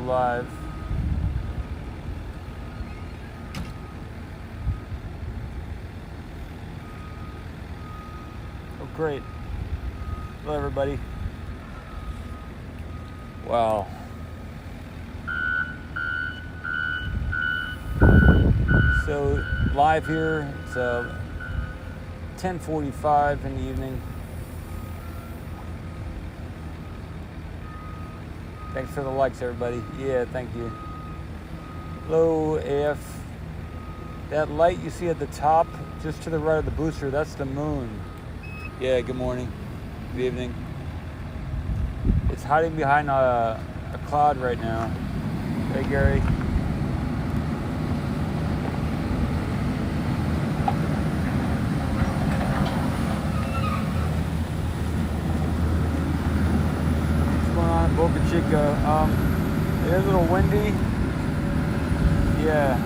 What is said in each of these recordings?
live. Oh, great. Hello, everybody. Wow. So, live here, it's 10:45 in the evening. Thanks for the likes, everybody. Yeah, thank you. Hello, AF. That light you see at the top, just to the right of the booster, that's the moon. Yeah, good morning. Good evening. It's hiding behind a cloud right now. Hey, Gary. Boca Chica. It is a little windy. Yeah.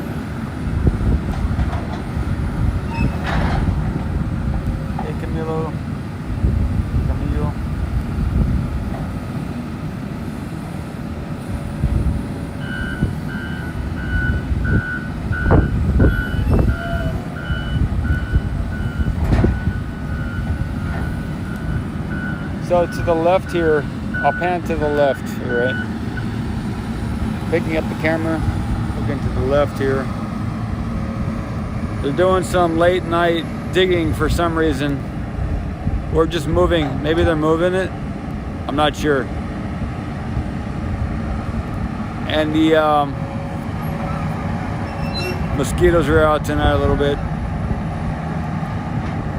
Hey, Camilo. So to the left here, I'll pan to the left here, right? Picking up the camera, looking to the left here. They're doing some late night digging for some reason. Or just moving. Maybe they're moving it. I'm not sure. And the mosquitoes are out tonight a little bit.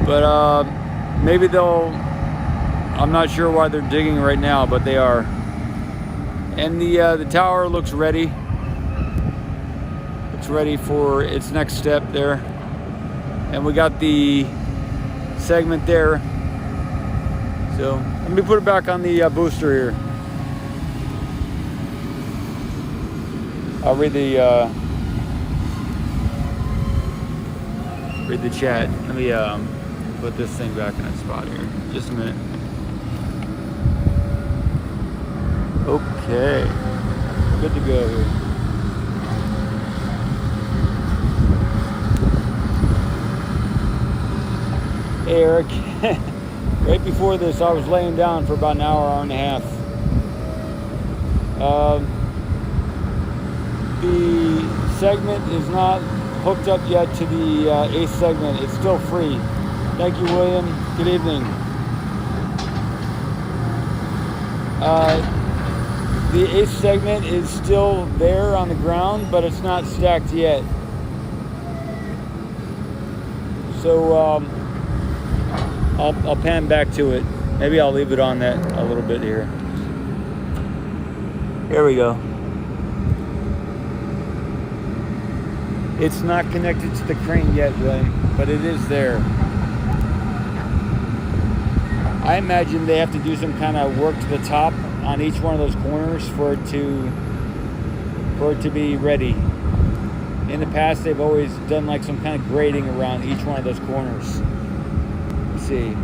But maybe they'll... I'm not sure why they're digging right now, but they are. And the tower looks ready. It's ready for its next step there. And we got the segment there. So let me put it back on the booster here. I'll read the chat. Let me put this thing back in its spot here. Just a minute. Okay, good to go here. Hey, Eric. Right before this, I was laying down for about an hour and a half. The segment is not hooked up yet to the 8th segment. It's still free. Thank you, William. Good evening. The 8th segment is still there on the ground, but it's not stacked yet. So I'll pan back to it. Maybe I'll leave it on that a little bit here. Here we go. It's not connected to the crane yet, William, but it is there. I imagine they have to do some kind of work to the top on each one of those corners for it to be ready. In the past, they've always done like some kind of grading around each one of those corners. Let's see.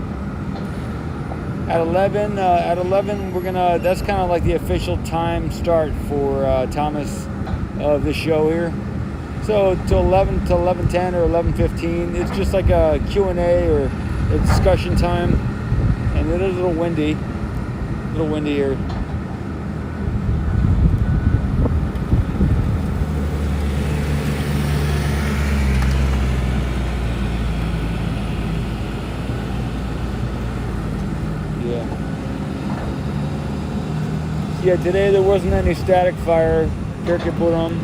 At 11, we're gonna. That's kind of like the official time start for Thomas of the show here. So to 11 to 11:10 or 11:15, it's just like a Q&A or a discussion time, and it is a little windy here. Yeah, today there wasn't any static fire, Kirkeburum.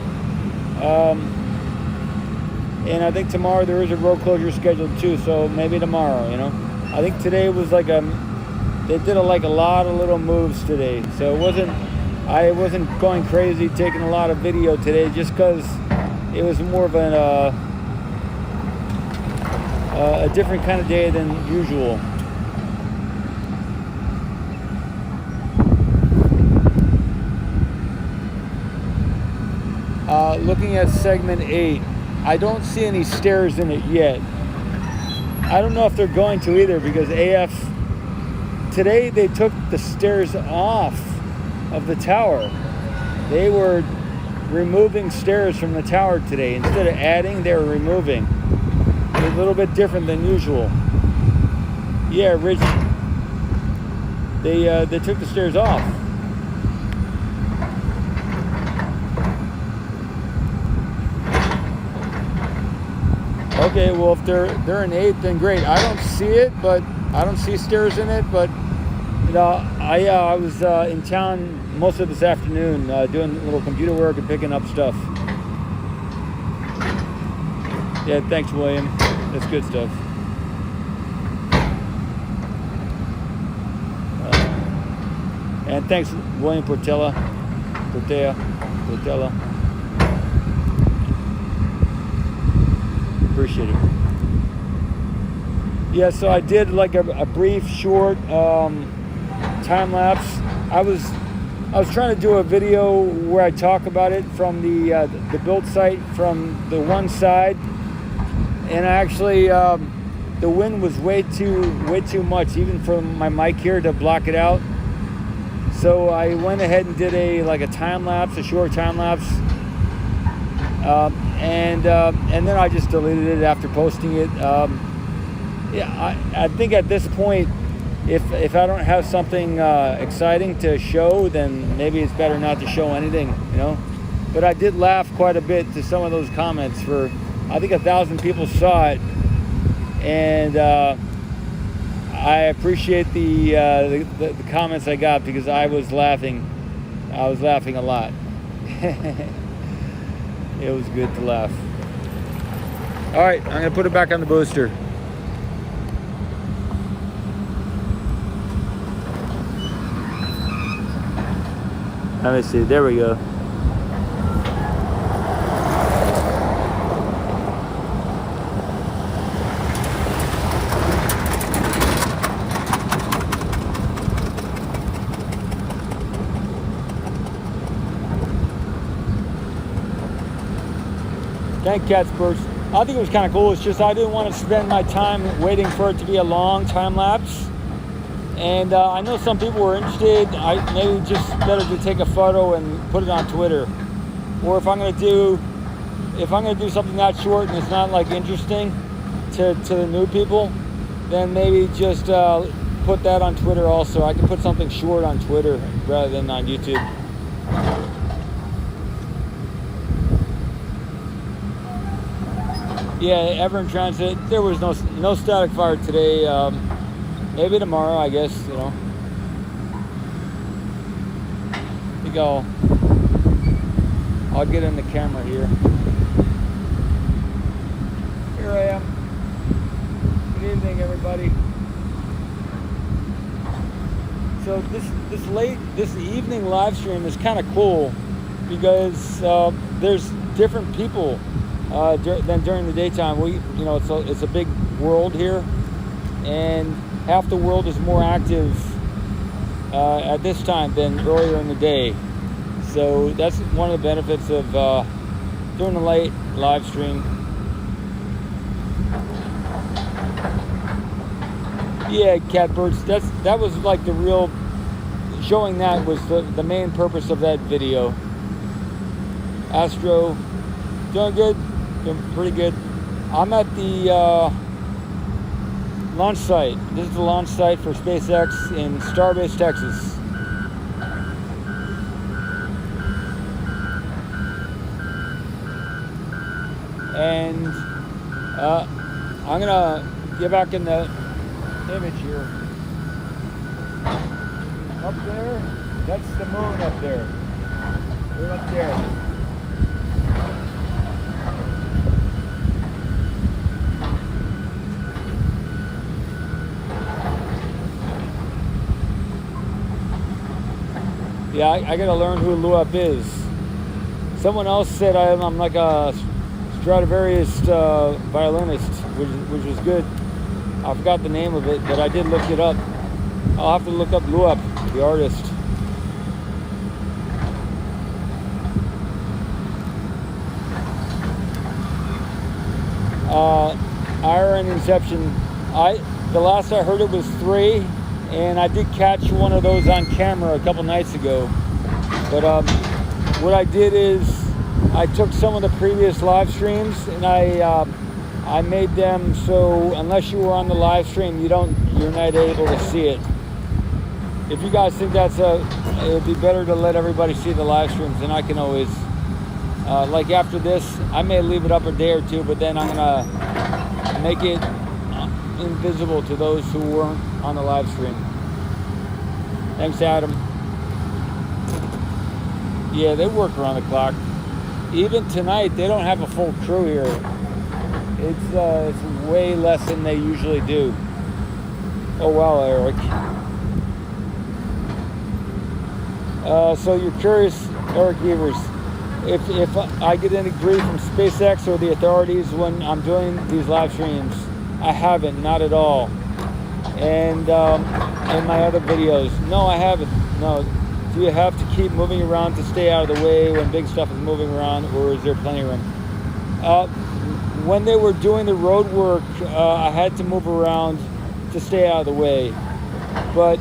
And I think tomorrow there is a road closure scheduled too, so maybe tomorrow, you know. I think today was like they did a lot of little moves today, so I wasn't going crazy taking a lot of video today just because it was more of a different kind of day than usual. Looking at segment 8, I don't see any stairs in it yet. I don't know if they're going to either, because AF today they took the stairs off of the tower. They were removing stairs from the tower today. Instead of adding, they were removing. It was a little bit different than usual. Yeah, Rich. They took the stairs off. Okay, well, if they're an 8, then great. I don't see it, but I don't see stairs in it. But you know, I was in town most of this afternoon doing a little computer work and picking up stuff. Yeah, thanks, William. That's good stuff. And thanks, William Portella. Appreciate it. Yeah, so I did like a brief, short time lapse. I was trying to do a video where I talk about it from the build site from the one side, and actually the wind was way too much, even for my mic here, to block it out. So I went ahead and did a time lapse, a short time lapse, and then I just deleted it after posting it. Yeah, I think at this point, if I don't have something exciting to show, then maybe it's better not to show anything, you know. But I did laugh quite a bit to some of those comments. I think 1,000 people saw it, and I appreciate the comments I got, because I was laughing. I was laughing a lot. It was good to laugh. All right, I'm gonna put it back on the booster. Let me see. There we go. Thank Cats Birds. I think it was kind of cool. It's just I didn't want to spend my time waiting for it to be a long time lapse. And I know some people were interested. Maybe just better to take a photo and put it on Twitter. Or if I'm gonna do something that short and it's not like interesting to the new people, then maybe just put that on Twitter also. I can put something short on Twitter rather than on YouTube. Yeah, ever in transit. There was no static fire today. Maybe tomorrow, I guess, you know. I think I'll get in the camera here. Here I am. Good evening, everybody. So this evening live stream is kind of cool, because there's different people than during the daytime. It's a big world here, and half the world is more active at this time than earlier in the day. So that's one of the benefits of doing a late live stream. Yeah, Catbirds, that was like the real, showing that was the main purpose of that video. Astro, doing good, doing pretty good. I'm at the launch site. This is the launch site for SpaceX in Starbase, Texas. And I'm gonna get back in the image here. Up there, that's the moon up there. We're up there. Yeah, I gotta learn who Luap is. Someone else said I'm like a Stradivarius violinist, which was good. I forgot the name of it, but I did look it up. I'll have to look up Luap, the artist. Iron Inception. The last I heard it was 3. And I did catch one of those on camera a couple nights ago. But what I did is I took some of the previous live streams and I made them so unless you were on the live stream, you're not able to see it. If you guys think it'd be better to let everybody see the live streams, then I can always, like after this, I may leave it up a day or two, but then I'm gonna make it invisible to those who weren't on the live stream. Thanks, Adam. Yeah, they work around the clock. Even tonight, they don't have a full crew here. It's way less than they usually do. Oh wow, Eric. So you're curious, Eric Evers, if I get any grief from SpaceX or the authorities when I'm doing these live streams. I haven't, not at all. And in my other videos, no, I haven't. No. Do you have to keep moving around to stay out of the way when big stuff is moving around, or is there plenty of room? When they were doing the road work, I had to move around to stay out of the way. But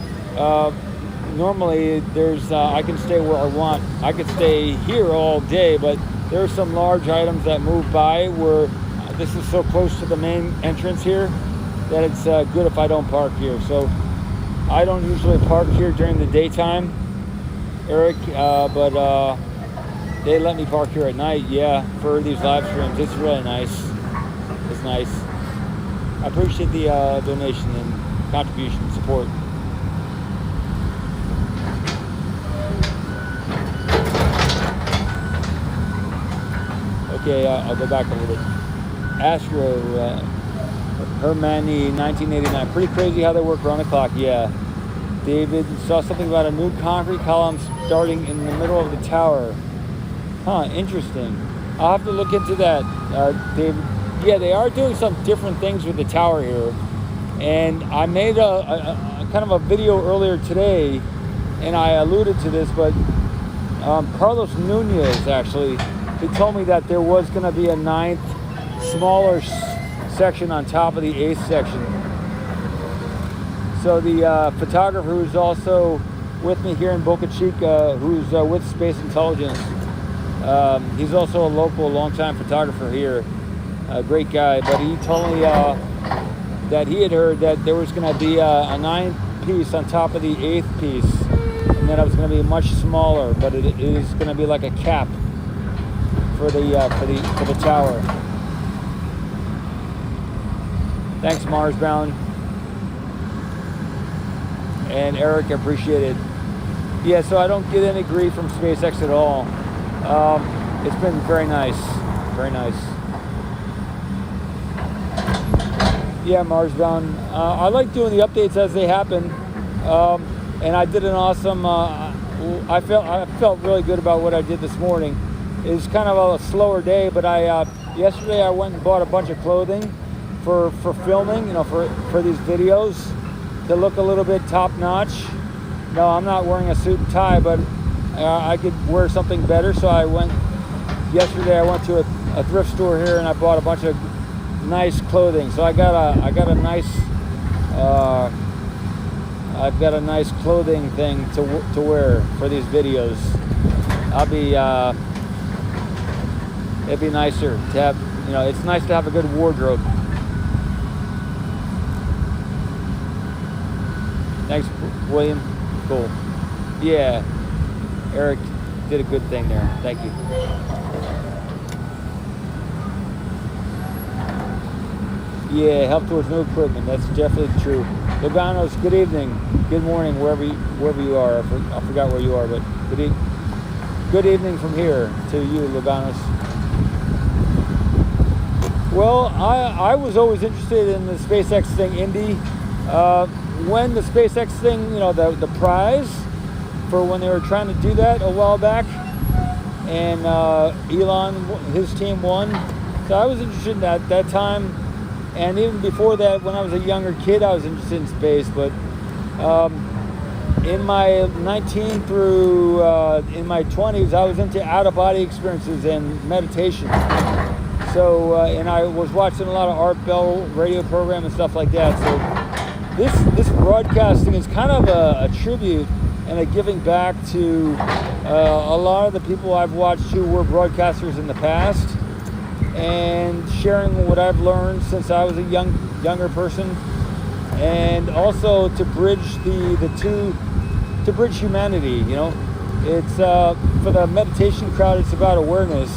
normally, I can stay where I want. I could stay here all day, but there are some large items that move by where this is so close to the main entrance here that it's good if I don't park here. So I don't usually park here during the daytime, Eric, but they let me park here at night, yeah, for these live streams. It's really nice. It's nice. I appreciate the donation and contribution and support. Okay, I'll go back a little bit. Astro, Hermani, 1989. Pretty crazy how they work around the clock, yeah. David, saw something about a new concrete column starting in the middle of the tower. Huh, interesting. I'll have to look into that, David. Yeah, they are doing some different things with the tower here. And I made a kind of a video earlier today, and I alluded to this, but Carlos Nunez, actually, he told me that there was going to be a 9th, smaller section on top of the 8th section. So the photographer who's also with me here in Boca Chica, who's with Space Intelligence, he's also a local, longtime photographer here, a great guy, but he told me that he had heard that there was going to be a 9th piece on top of the 8th piece, and that it was going to be much smaller, but it is going to be like a cap for the tower. Thanks, Marsbound. And Eric, I appreciate it. Yeah, so I don't get any grief from SpaceX at all. It's been very nice. Very nice. Yeah, Marsbound. I like doing the updates as they happen. And I did an awesome, I felt really good about what I did this morning. It was kind of a slower day, but yesterday I went and bought a bunch of clothing for filming, for these videos to look a little bit top notch. No, I'm not wearing a suit and tie, but I could wear something better. So yesterday I went to a thrift store here and I bought a bunch of nice clothing. So I've got a nice clothing thing to wear for these videos. It'd be nicer to have, it's nice to have a good wardrobe. Thanks, William. Cool. Yeah, Eric did a good thing there. Thank you. Yeah, help towards new equipment. That's definitely true. Luganos, good evening, good morning, wherever you are. I forgot where you are, but good evening from here to you, Luganos. Well, I was always interested in the SpaceX thing, Indy. When the SpaceX thing, the prize for when they were trying to do that a while back, and Elon, his team won. So I was interested at that time, and even before that, when I was a younger kid, I was interested in space. But in my 19 through in my 20s, I was into out-of-body experiences and meditation. So, and I was watching a lot of Art Bell radio program and stuff like that. So this broadcasting is kind of a tribute and a giving back to a lot of the people I've watched who were broadcasters in the past, and sharing what I've learned since I was a younger person, and also to bridge the two, to bridge humanity. You know, it's for the meditation crowd, it's about awareness,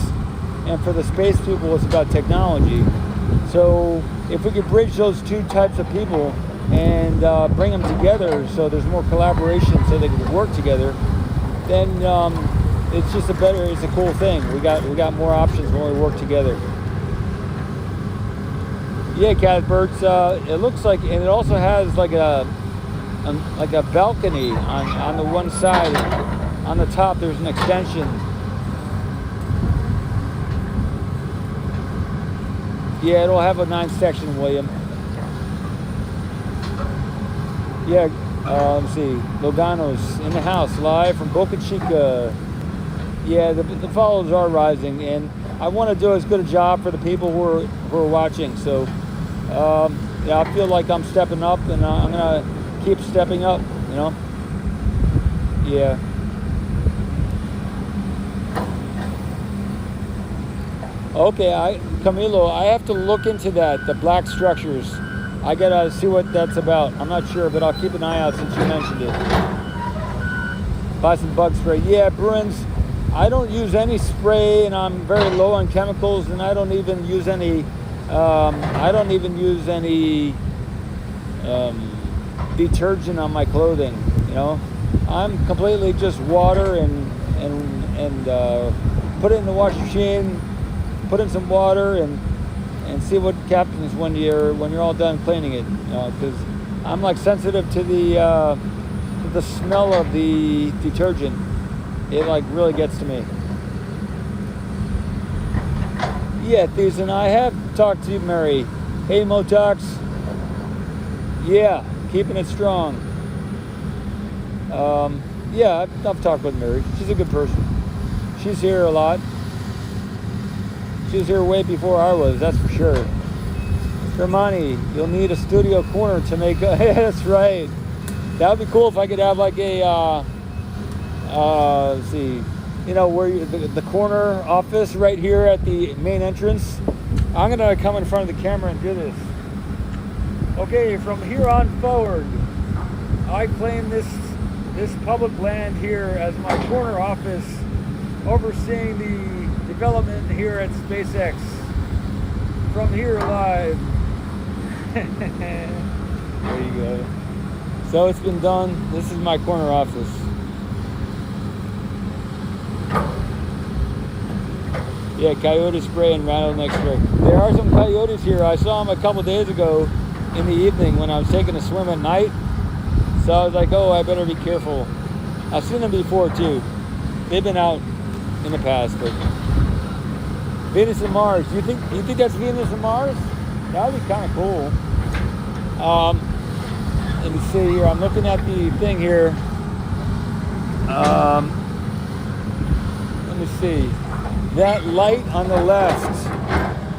and for the space people, it's about technology. So if we could bridge those two types of people and bring them together, so there's more collaboration, so they can work together, then it's just it's a cool thing. We got more options when we work together. Yeah, Catbirds. It looks like, and it also has like a balcony on the one side. On the top, there's an extension. Yeah, it'll have a 9-section, William. Yeah, let's see. Logano's in the house, live from Boca Chica. Yeah, the follows are rising, and I want to do as good a job for the people who are watching. So, yeah, I feel like I'm stepping up, and I'm gonna keep stepping up. You know. Yeah. Okay, Camilo, I have to look into that, the black structures. I gotta see what that's about. I'm not sure, but I'll keep an eye out since you mentioned it. Buy some bug spray. Yeah, Bruins, I don't use any spray, and I'm very low on chemicals, and I don't even use any detergent on my clothing. You know, I'm completely just water and put it in the washing machine. Put in some water and see what happens when you're all done cleaning it. You know, because I'm like sensitive to the smell of the detergent. It like really gets to me. Yeah, Thieves, and I have talked to you, Mary. Hey, Motox. Yeah, keeping it strong. Yeah, I've talked with Mary. She's a good person. She's here a lot. She was here way before I was, that's for sure. Hermione, you'll need a studio corner to make yeah, that's right. That would be cool if I could have like a, let's see, you know, where the corner office right here at the main entrance. I'm gonna come in front of the camera and do this. Okay, from here on forward, I claim this public land here as my corner office, overseeing the development here at SpaceX. From here live. There you go. So it's been done. This is my corner office. Yeah, coyote spray and rattlesnake spray. There are some coyotes here. I saw them a couple days ago in the evening when I was taking a swim at night. So I was like, oh, I better be careful. I've seen them before too. They've been out in the past, but Venus and Mars. You think that's Venus and Mars? That would be kind of cool. Let me see here. I'm looking at the thing here. Let me see. That light on the left,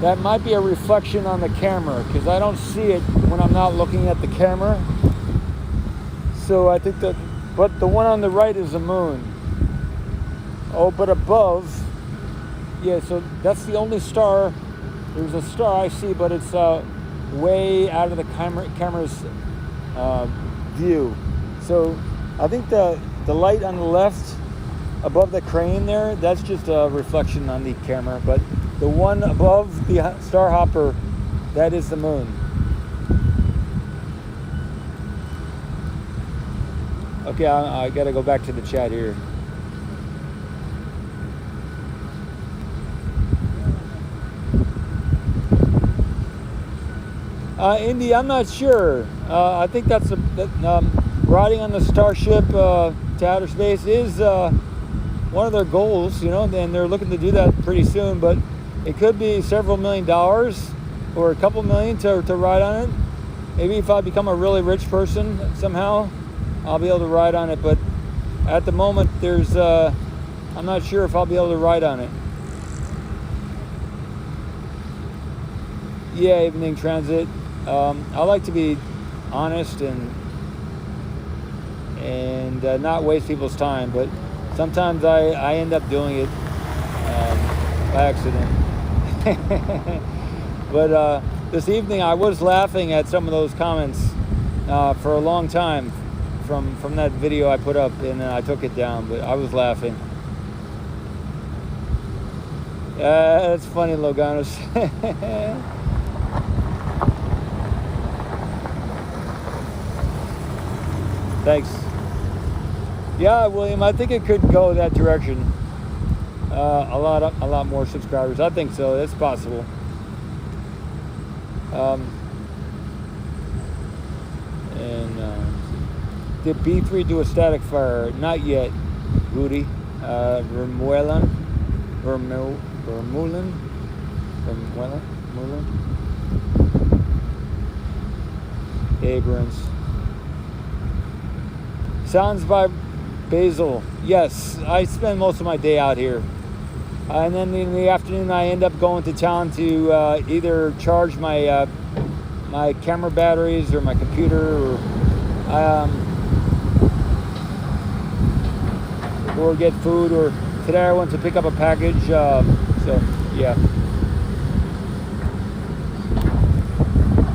that might be a reflection on the camera, because I don't see it when I'm not looking at the camera. So I think that, but the one on the right is the moon. Oh, but above, yeah, so that's the only star. There's a star I see, but it's way out of the camera's view. So I think the light on the left above the crane there, that's just a reflection on the camera. But the one above the star hopper, that is the moon. Okay, I gotta go back to the chat here. Indy, I'm not sure. I think that's riding on the Starship to outer space is one of their goals, you know, and they're looking to do that pretty soon, but it could be several $1 million or a couple million to ride on it. Maybe if I become a really rich person somehow, I'll be able to ride on it, but at the moment there's I'm not sure if I'll be able to ride on it. Yeah, evening transit. I like to be honest and not waste people's time, but Sometimes I end up doing it by accident. But this evening I was laughing at some of those comments for a long time from that video I put up, and I took it down, but I was laughing. That's funny, Loganos. Thanks. Yeah, William, I think it could go that direction. A lot more subscribers. I think so. That's possible. Did B3 do a static fire? Not yet, Rudy. Vermeulen. Abrams. Sounds by Basil. Yes, I spend most of my day out here. And then in the afternoon, I end up going to town to either charge my my camera batteries or my computer, or get food. Or today I went to pick up a package. So yeah.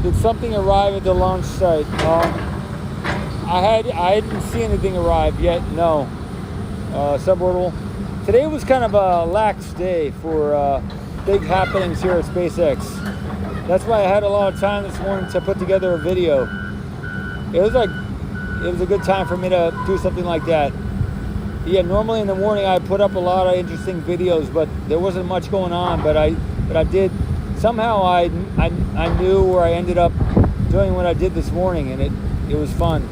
Did something arrive at the launch site? I didn't see anything arrive yet. No. Suborbital. Today was kind of a lax day for big happenings here at SpaceX. That's why I had a lot of time this morning to put together a video. It was a good time for me to do something like that. Yeah, normally in the morning I put up a lot of interesting videos, but there wasn't much going on. But I did. Somehow I knew where I ended up doing what I did this morning, and it was fun.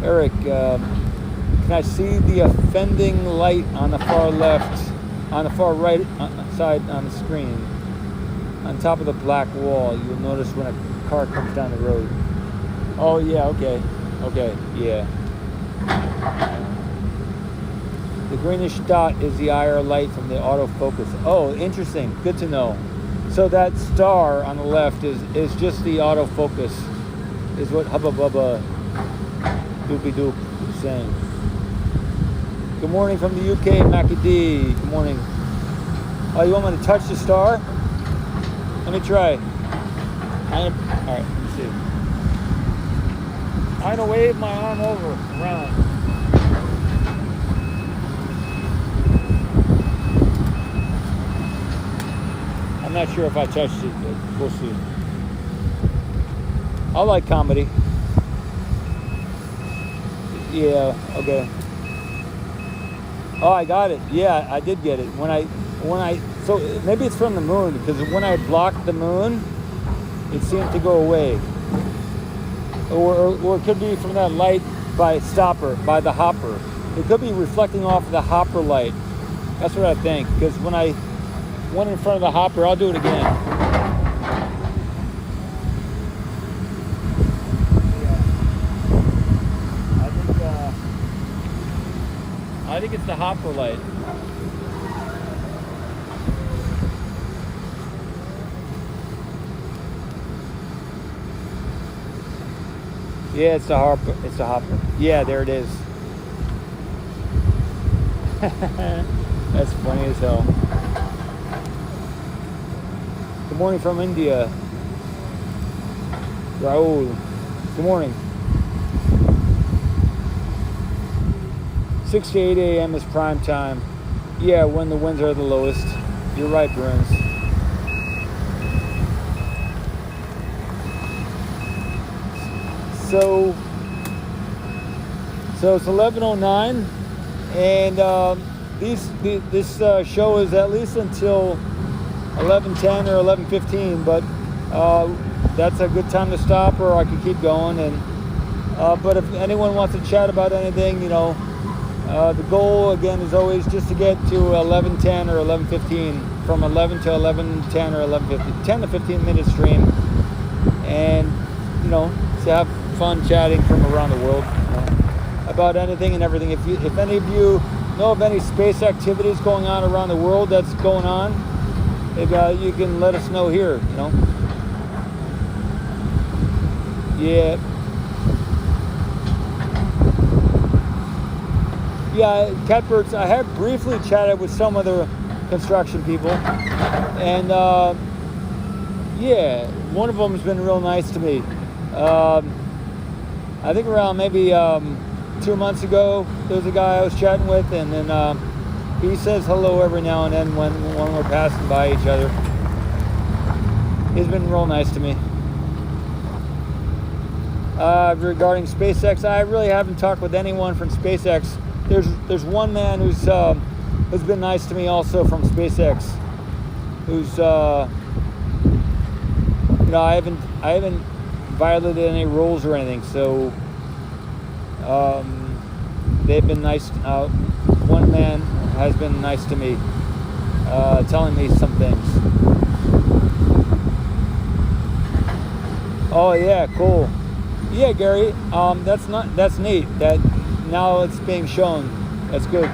Eric, can I see the offending light on the far left, on the far right side on the screen? On top of the black wall, you'll notice when a car comes down the road. Oh yeah, okay, yeah. The greenish dot is the IR light from the autofocus. Oh, interesting, good to know. So that star on the left is just the autofocus, is what Hubba Bubba Doopy Doop is saying. Good morning from the UK, Mackie D. Good morning. Oh, you want me to touch the star? Let me try. Alright, let me see. I'm gonna wave my arm around. I'm not sure if I touched it, but we'll see. I like comedy. Yeah, okay. Oh, I got it. Yeah, I did get it. So maybe it's from the moon, because when I blocked the moon, it seemed to go away. Or it could be from that light by the hopper. It could be reflecting off of the hopper light. That's what I think, because when I went in front of the hopper, I'll do it again. I think it's the hopper light. Yeah, it's the hopper. It's the hopper. Yeah, there it is. That's funny as hell. Good morning from India. Raul. Good morning. 6 to 8 a.m. is prime time. Yeah, when the winds are the lowest. You're right, Bruins. So it's 11:09, and this show is at least until 11:10 or 11:15. But that's a good time to stop, or I could keep going. And but if anyone wants to chat about anything, the goal again is always just to get to 11:10 or 11:15, from 11 to 11:10 or 11:15, 10 to 15 minute stream, and to have fun chatting from around the world about anything and everything. If any of you know of any space activities going on around the world that's going on, if you can let us know here. Yeah, catbirds. I have briefly chatted with some of the construction people, and yeah, one of them has been real nice to me. I think around maybe 2 months ago, there was a guy I was chatting with, and then he says hello every now and then when we're passing by each other. He's been real nice to me. Regarding SpaceX, I really haven't talked with anyone from SpaceX. There's one man who's been nice to me also from SpaceX. Who's I haven't violated any rules or anything, so they've been nice. One man has been nice to me, telling me some things. Oh yeah, cool. Yeah, Gary. That's neat. That now it's being shown. That's good.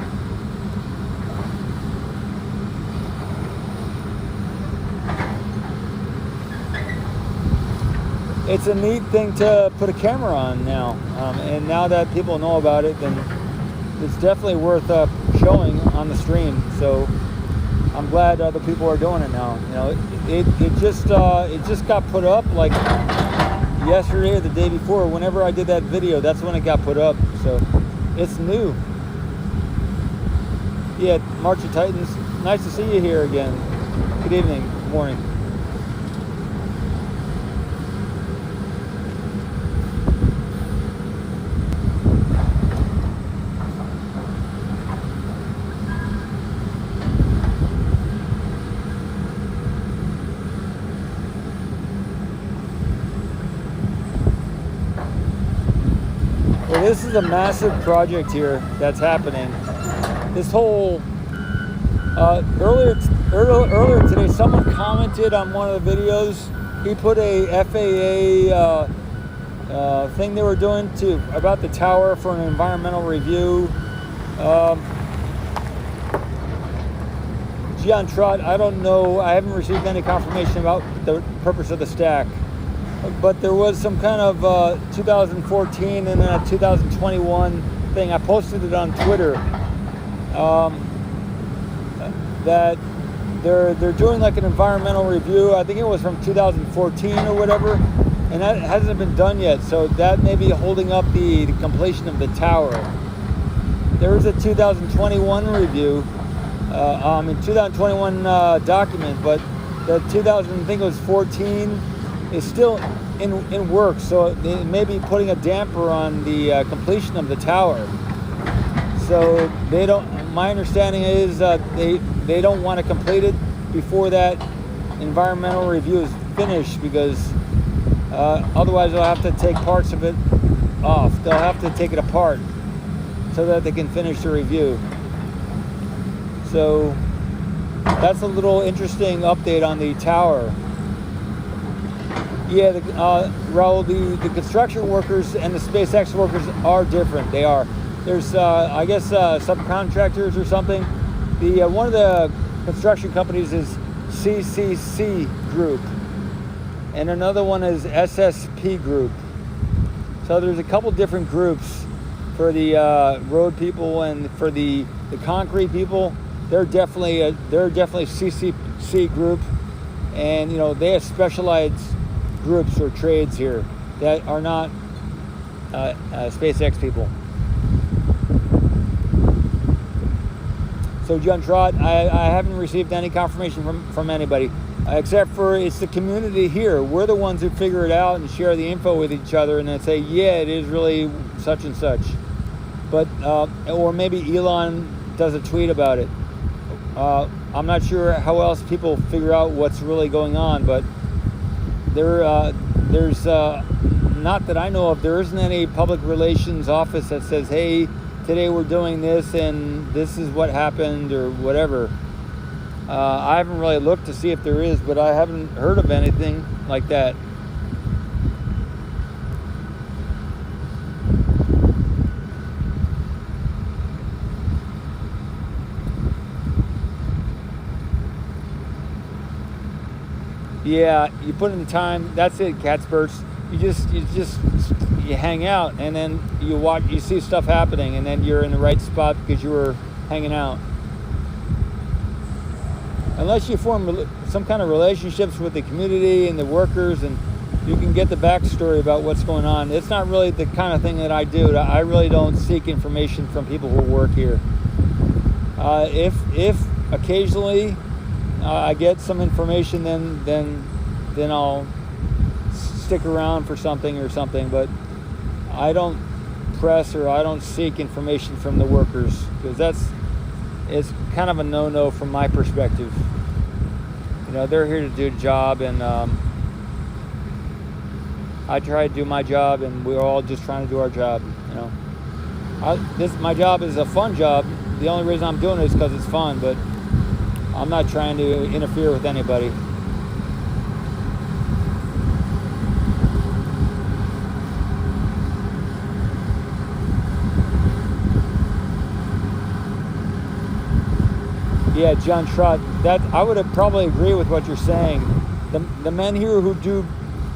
It's a neat thing to put a camera on now, and now that people know about it, then it's definitely worth showing on the stream. So I'm glad other people are doing it now. It just got put up like yesterday or the day before. Whenever I did that video, that's when it got put up. So it's new. Yeah, March of Titans. Nice to see you here again. Good evening. Good morning. This is a massive project here that's happening. This whole earlier today, someone commented on one of the videos. He put a FAA thing they were doing about the tower for an environmental review. Gian Trot, I don't know. I haven't received any confirmation about the purpose of the stack. But there was some kind of 2014 and then a 2021 thing. I posted it on Twitter that they're doing like an environmental review. I think it was from 2014 or whatever, and that hasn't been done yet. So that may be holding up the completion of the tower. There was a 2021 review, 2021 document, but the 2014 is still in work, so they may be putting a damper on the completion of the tower. So they don't. My understanding is they don't want to complete it before that environmental review is finished, because otherwise they'll have to take parts of it off. They'll have to take it apart so that they can finish the review. So that's a little interesting update on the tower. Yeah, Raul, the construction workers and the SpaceX workers are different. They are. There's, I guess, subcontractors or something. One of the construction companies is CCC Group, and another one is SSP Group. So there's a couple different groups for the road people, and for the concrete people. They're definitely CCC Group, and they have specialized groups or trades here that are not SpaceX people. So John Trot, I haven't received any confirmation from anybody, except for it's the community here. We're the ones who figure it out and share the info with each other, and then say, yeah, it is really such and such. But or maybe Elon does a tweet about it. I'm not sure how else people figure out what's really going on, but there's not that I know of, there isn't any public relations office that says, hey, today we're doing this and this is what happened or whatever. I haven't really looked to see if there is, but I haven't heard of anything like that. Yeah, you put in the time, that's it, Catspurts. you hang out, and then you see stuff happening, and then you're in the right spot because you were hanging out. Unless you form some kind of relationships with the community and the workers, and you can get the backstory about what's going on. It's not really the kind of thing that I do. I really don't seek information from people who work here. If occasionally I get some information, then I'll stick around for something, but I don't press or I don't seek information from the workers, because it's kind of a no-no from my perspective. They're here to do a job, and I try to do my job, and we're all just trying to do our job. My job is a fun job. The only reason I'm doing it is because it's fun, but I'm not trying to interfere with anybody. Yeah, John Trott, that I would have probably agree with what you're saying. The men here who do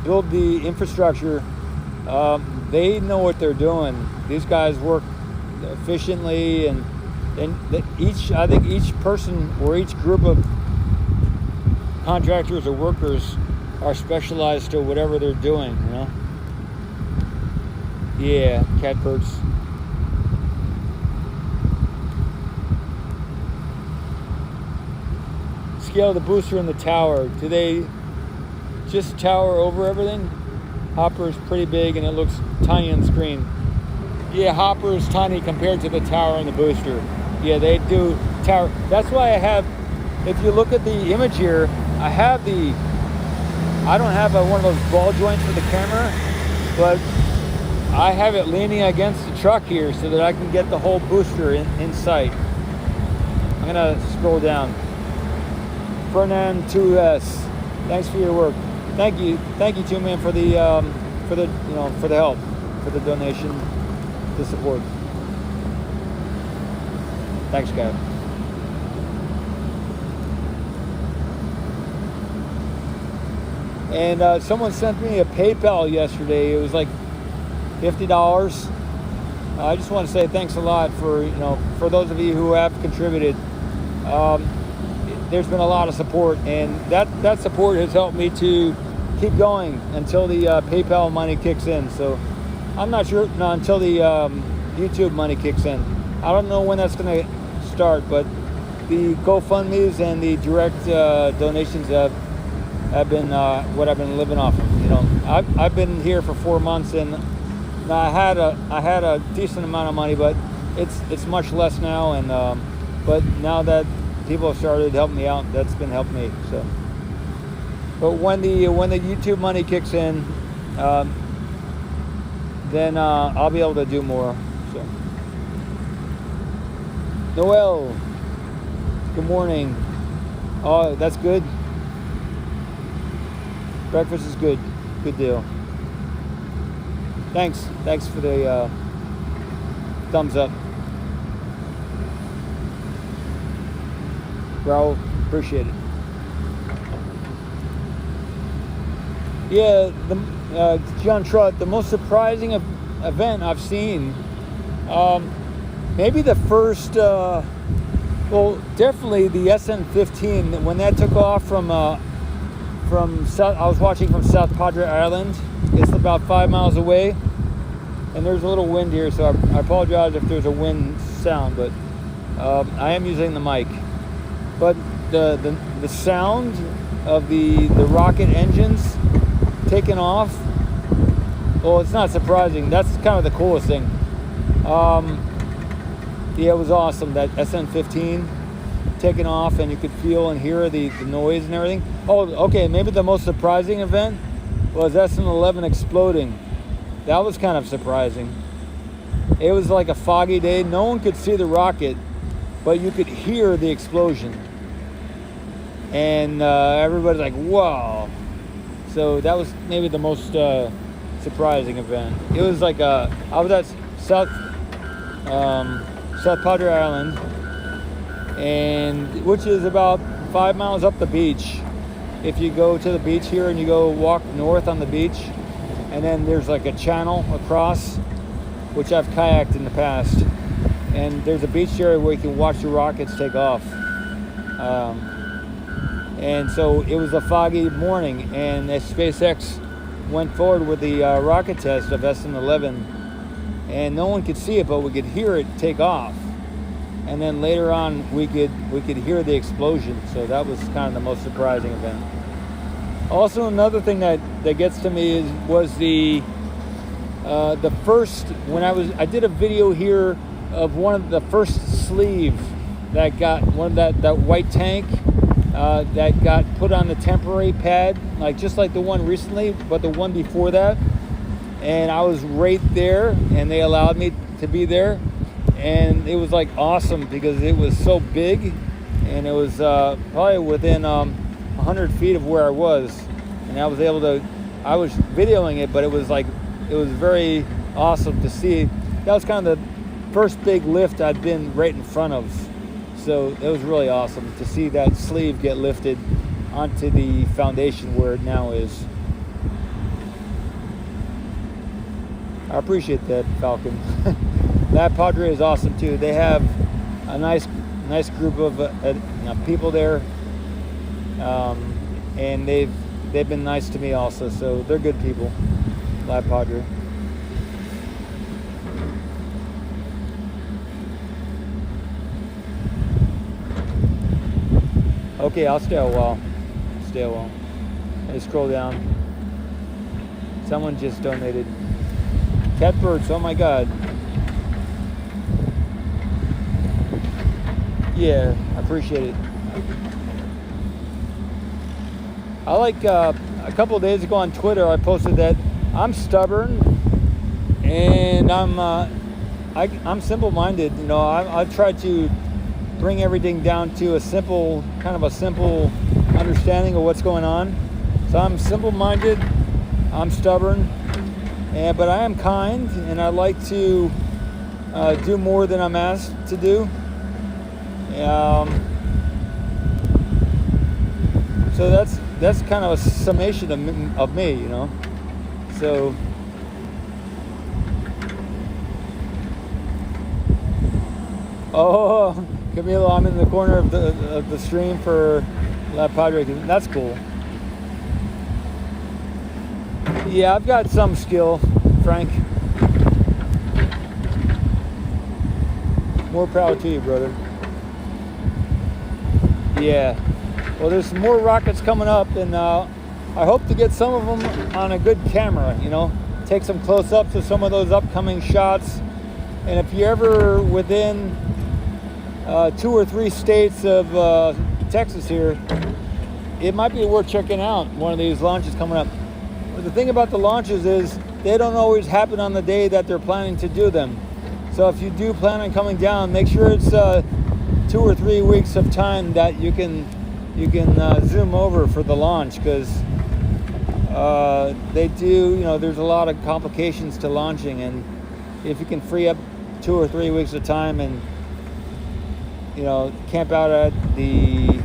build the infrastructure, they know what they're doing. These guys work efficiently, and I think each person or each group of contractors or workers are specialized to whatever they're doing. Yeah, catbirds. Scale the booster in the tower. Do they just tower over everything? Hopper is pretty big and it looks tiny on screen. Yeah, Hopper is tiny compared to the tower and the booster. Yeah, they do tower. That's why I have, if you look at the image here, I don't have one of those ball joints for the camera, but I have it leaning against the truck here so that I can get the whole booster in sight. I'm gonna scroll down. Fernand 2S, thanks for your work. Thank you too, man, for the help, for the donation, the support. Thanks, guys. And someone sent me a PayPal yesterday. It was like $50. I just want to say thanks a lot for those of you who have contributed. There's been a lot of support, and that support has helped me to keep going until the PayPal money kicks in. So I'm not sure until the YouTube money kicks in. I don't know when that's going to start, but the GoFundMe's and the direct donations have been what I've been living off of. I've been here for 4 months, and I had a decent amount of money, but it's much less now. And but now that people have started helping me out, that's been helping me. So, but when the YouTube money kicks in, then I'll be able to do more. So, Noel, good morning. Oh, that's good. Breakfast is good. Good deal. Thanks for the thumbs up. Raul, appreciate it. Yeah, John Trott, the most surprising event I've seen, maybe the first, definitely the SN15, when that took off from South, I was watching from South Padre Island. It's about 5 miles away, and there's a little wind here, so I apologize if there's a wind sound, but I am using the mic. But the sound of the rocket engines taking off, well, it's not surprising. That's kind of the coolest thing. Yeah, it was awesome, that SN15 taking off, and you could feel and hear the noise and everything. Oh, okay, maybe the most surprising event was SN11 exploding. That was kind of surprising. It was like a foggy day. No one could see the rocket, but you could hear the explosion. And everybody's like, wow. So that was maybe the most surprising event. It was like I was at South Padre Island, and which is about 5 miles up the beach. If you go to the beach here and you go walk north on the beach, and then there's like a channel across, which I've kayaked in the past. And there's a beach area where you can watch the rockets take off. And so it was a foggy morning, and as SpaceX went forward with the rocket test of SN11, and no one could see it, but we could hear it take off. And then later on, we could hear the explosion. So that was kind of the most surprising event. Also, another thing that gets to me was the first, when I did a video here of one of the first sleeve that got that white tank that got put on the temporary pad, just like the one recently, but the one before that. And I was right there, and they allowed me to be there, and it was awesome because it was so big, and it was probably within 100 feet of where I was, and I was videoing it, but it was very awesome to see. That was kind of the first big lift I'd been right in front of. So it was really awesome to see that sleeve get lifted onto the foundation where it now is. I appreciate that, Falcon. That Padre is awesome too. They have a nice group of people there, and they've been nice to me also. So they're good people. La Padre. Okay, I'll stay a while. I scroll down. Someone just donated. Catbirds, oh my God. Yeah, I appreciate it. I a couple of days ago on Twitter, I posted that I'm stubborn and I'm simple-minded. I try to bring everything down to a simple understanding of what's going on. So I'm simple-minded, I'm stubborn, but I am kind, and I like to do more than I'm asked to do. So that's kind of a summation of me, So oh, Camilo, I'm in the corner of the stream for La Padre. That's cool. Yeah, I've got some skill, Frank. More power to you, brother. Yeah. Well, there's some more rockets coming up, and I hope to get some of them on a good camera, take some close-ups of some of those upcoming shots. And if you're ever within 2 or 3 states of Texas here, it might be worth checking out one of these launches coming up. But the thing about the launches is they don't always happen on the day that they're planning to do them. So if you do plan on coming down, make sure it's 2 or 3 weeks of time that you can zoom over for the launch, because they do, there's a lot of complications to launching, and if you can free up 2 or 3 weeks of time and camp out at the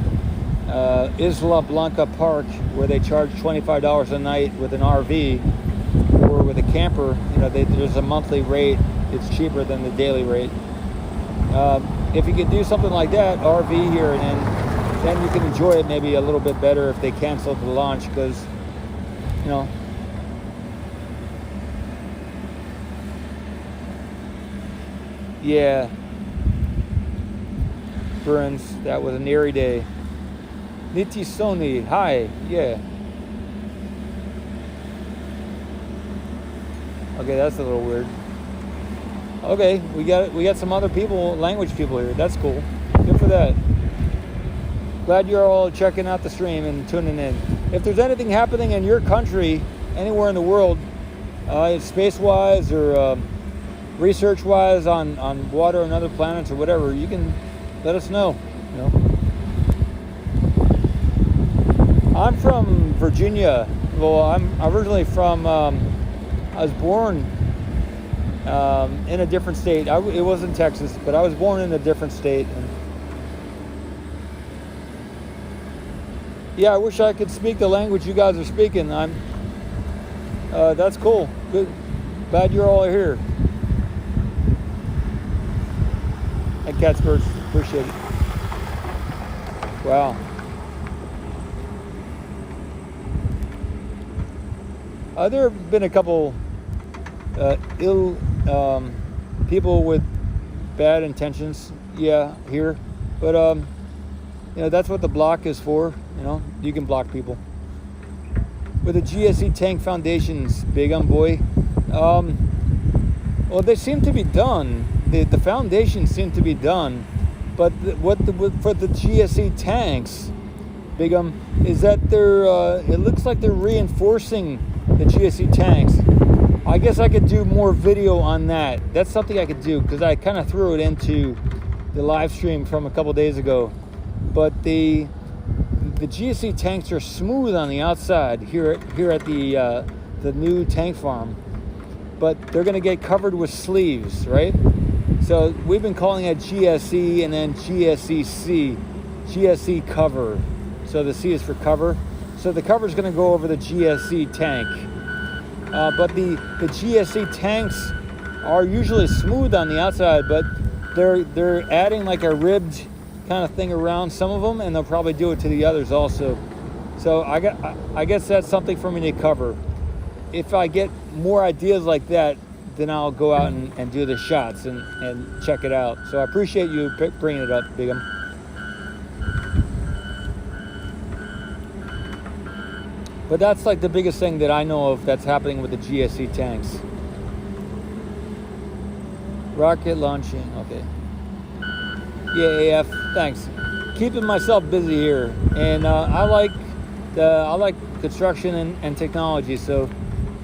Isla Blanca Park, where they charge $25 a night with an RV, or with a camper, there's a monthly rate. It's cheaper than the daily rate. If you can do something like that, RV here, and then you can enjoy it maybe a little bit better if they cancel the launch, because yeah, Burns, that was an eerie day. Niti Sony, hi, yeah. Okay, that's a little weird. Okay, we got some other people, language people here. That's cool. Good for that. Glad you're all checking out the stream and tuning in. If there's anything happening in your country, anywhere in the world, space-wise or research-wise on water and other planets or whatever, you can let us know. I'm from Virginia. Well, I'm originally from. I was born in a different state. It wasn't Texas, but I was born in a different state. And yeah, I wish I could speak the language you guys are speaking. That's cool. Good. Glad you're all here. And Catsburg, appreciate it. Wow. There have been a couple ill people with bad intentions, here. But that's what the block is for. You can block people. With the GSE Tank Foundations, big boy. Well, they seem to be done. The foundations seem to be done, but for the GSE tanks, big is that they're. It looks like they're reinforcing the GSE tanks. I guess I could do more video on that. That's something I could do because I kind of threw it into the live stream from a couple days ago. But the GSE tanks are smooth on the outside here at the new tank farm, but they're going to get covered with sleeves, right? So we've been calling it GSE and then GSEC, GSE cover. So the C is for cover. So the cover is going to go over the GSE tank. But the GSE tanks are usually smooth on the outside, but they're adding like a ribbed kind of thing around some of them, and they'll probably do it to the others also. So I guess that's something for me to cover. If I get more ideas like that, then I'll go out and do the shots and check it out. So I appreciate you bringing it up, Bigum. But that's like the biggest thing that I know of that's happening with the GSE tanks. Rocket launching, okay. Yeah, AF, thanks. Keeping myself busy here, and I like construction and technology, so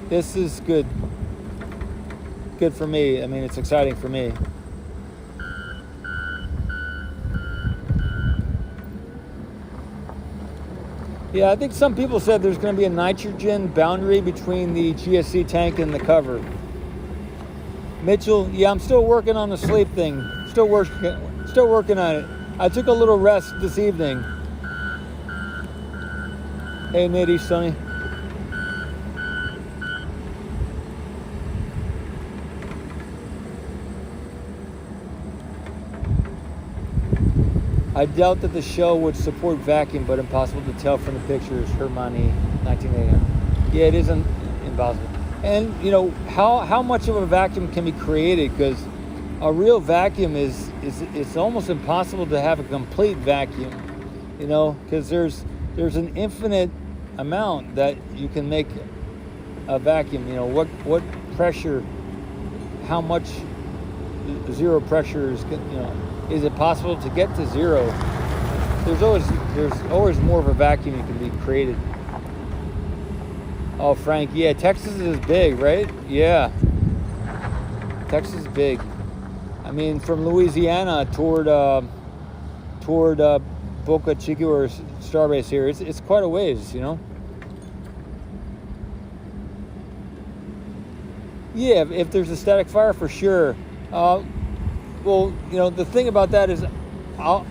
this is good. Good for me. I mean, it's exciting for me. Yeah, I think some people said there's going to be a nitrogen boundary between the GSC tank and the cover. Mitchell, yeah, I'm still working on the sleep thing. Still working on it. I took a little rest this evening. Hey, Nitty, Sonny. I doubt that the show would support vacuum, but impossible to tell from the pictures. Hermione, 1980. Yeah, it isn't impossible. And how much of a vacuum can be created? Because a real vacuum it's almost impossible to have a complete vacuum. Because there's an infinite amount that you can make a vacuum. What pressure? How much zero pressure is? Is it possible to get to zero? There's always more of a vacuum you can be created. Oh, Frank, yeah, Texas is big, right? Yeah, Texas is big. I mean, from Louisiana toward Boca Chica or Starbase here, it's quite a ways, Yeah, if there's a static fire, for sure. Well, the thing about that is I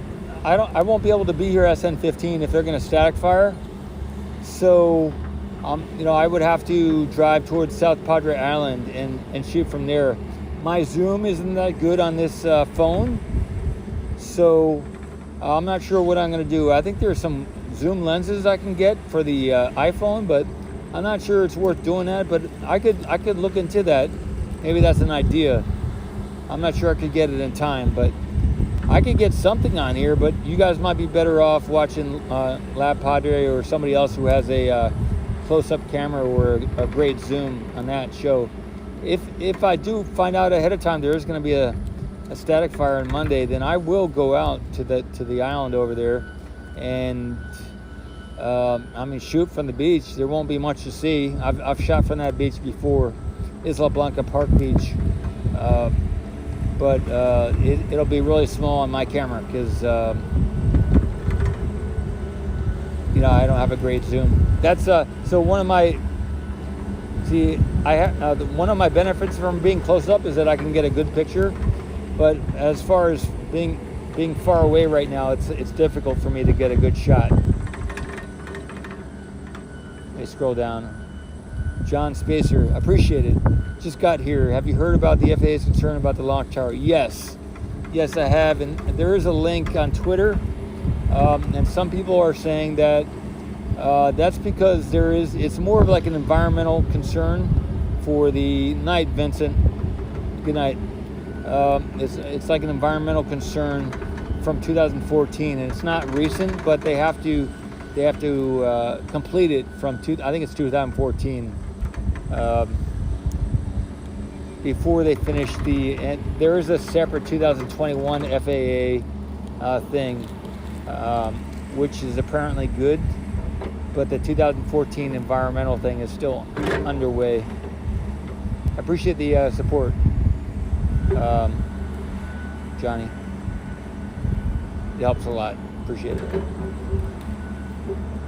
won't be able to be here at SN15 if they're going to static fire. So, I would have to drive towards South Padre Island and shoot from there. My zoom isn't that good on this phone, so I'm not sure what I'm going to do. I think there's some zoom lenses I can get for the iPhone, but I'm not sure it's worth doing that. But I could look into that. Maybe that's an idea. I'm not sure I could get it in time, but I could get something on here. But you guys might be better off watching Lab Padre or somebody else who has a close-up camera or a great zoom on that show. If I do find out ahead of time there is going to be a static fire on Monday, then I will go out to the island over there and shoot from the beach. There won't be much to see. I've shot from that beach before, Isla Blanca Park Beach. But it'll be really small on my camera because I don't have a great zoom. That's so one of my one of my benefits from being close up is that I can get a good picture. But as far as being far away right now, it's difficult for me to get a good shot. Let me scroll down. John Spacer, appreciate it. Just got here. Have you heard about the FAA's concern about the launch tower? Yes, I have, and there is a link on Twitter, and some people are saying that that's because it's more of like an environmental concern for the night, Vincent. Good night. It's like an environmental concern from 2014, and it's not recent, but they have to complete it from I think it's 2014 before they finish and there is a separate 2021 FAA thing, which is apparently good, but the 2014 environmental thing is still underway. I appreciate the support, Johnny. It helps a lot. Appreciate it.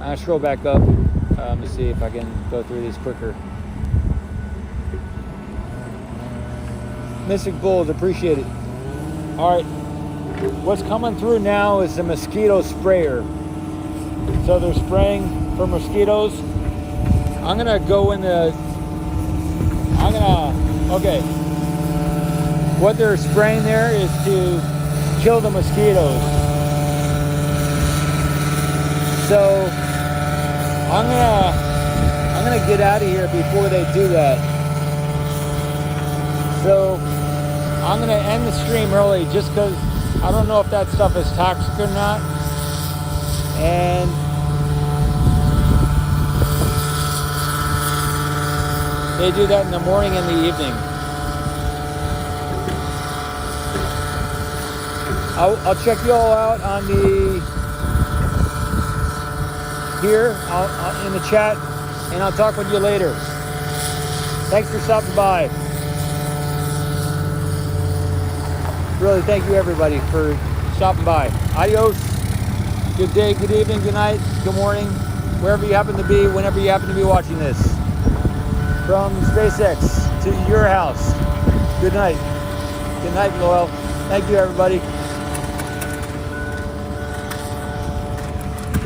I'm going to scroll back up to see if I can go through these quicker. Mystic Bulls, appreciate it. All right, what's coming through now is the mosquito sprayer. So they're spraying for mosquitoes. I'm gonna go in okay. What they're spraying there is to kill the mosquitoes. So I'm gonna get out of here before they do that. So I'm gonna end the stream early just because I don't know if that stuff is toxic or not. And they do that in the morning and the evening. I'll check you all out on here in the chat, and I'll talk with you later. Thanks for stopping by. Really, thank you everybody for stopping by. Adios. Good day, good evening, good night, good morning, wherever you happen to be, whenever you happen to be watching this. From SpaceX to your house. Good night. Good night, Loyal. Thank you, everybody.